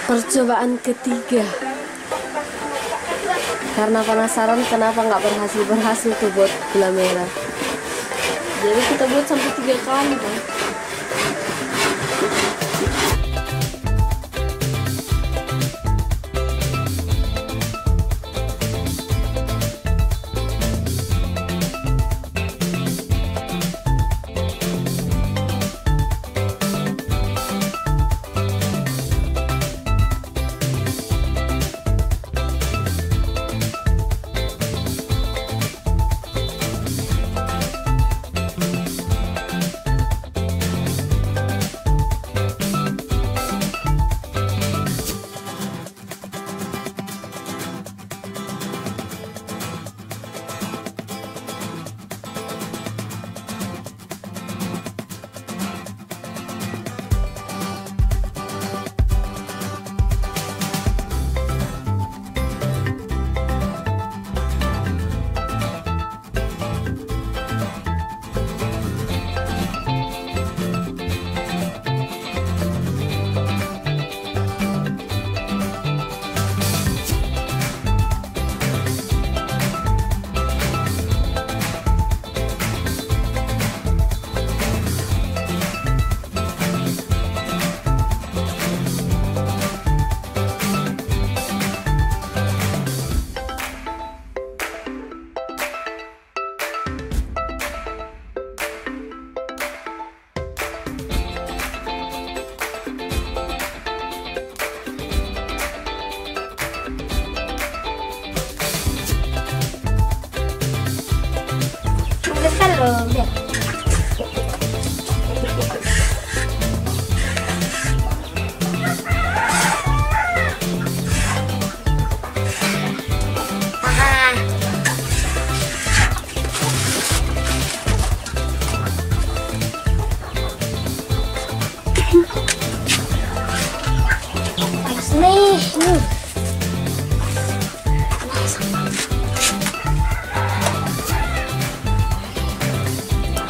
Percobaan ketiga. Karena penasaran kenapa nggak berhasil tuh buat gula merah. Jadi kita buat sampai 3 kali kan.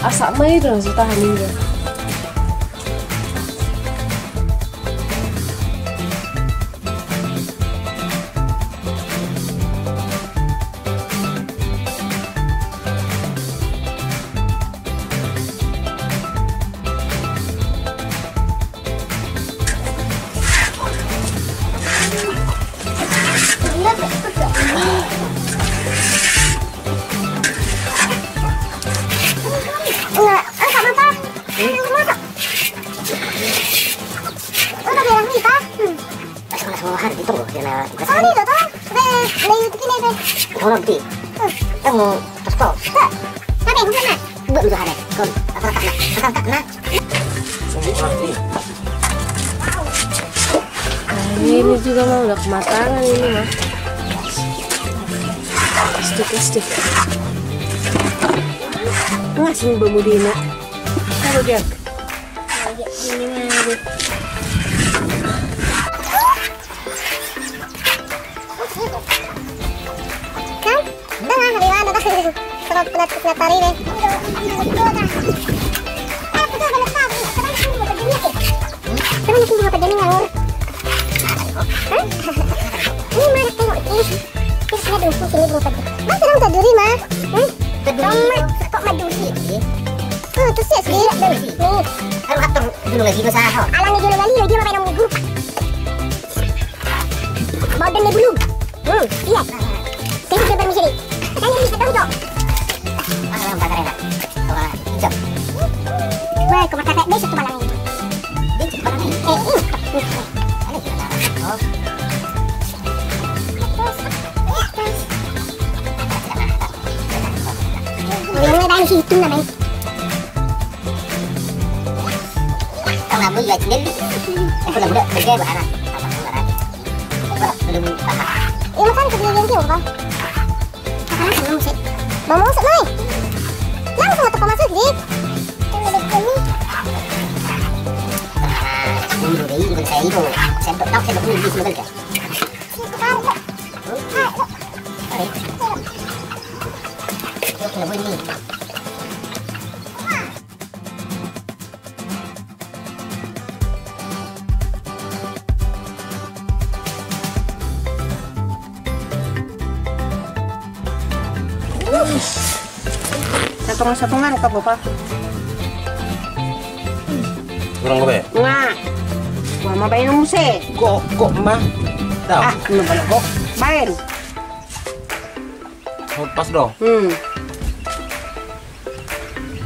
Asak mai dong sih tahan juga. Ini juga mah udah kematangan ini mah. Plastik. Ngasih Mbak Mudina. Aduh dia. Ini mah. Itu namanya. Kalau nggak mau sendiri, aku udah kerja bahana. Belum paham. Ini kan kerja yang kau kan? Karena belum sih. Mau masuk nih? Langsung atau kau masuk sih? Dulu deh, bukan saya itu. Saya tahu saya belum di sini kan? Kalau ini. Satungan ka po pa. Kurang apa ya? Nga. Wah, mabayin mo si. Kok mah? Tahu. Ah, ano ba ko? Bayin. Pas dong.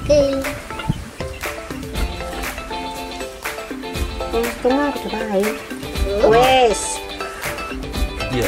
Okay. Tunga ka ba? Wes. Iya.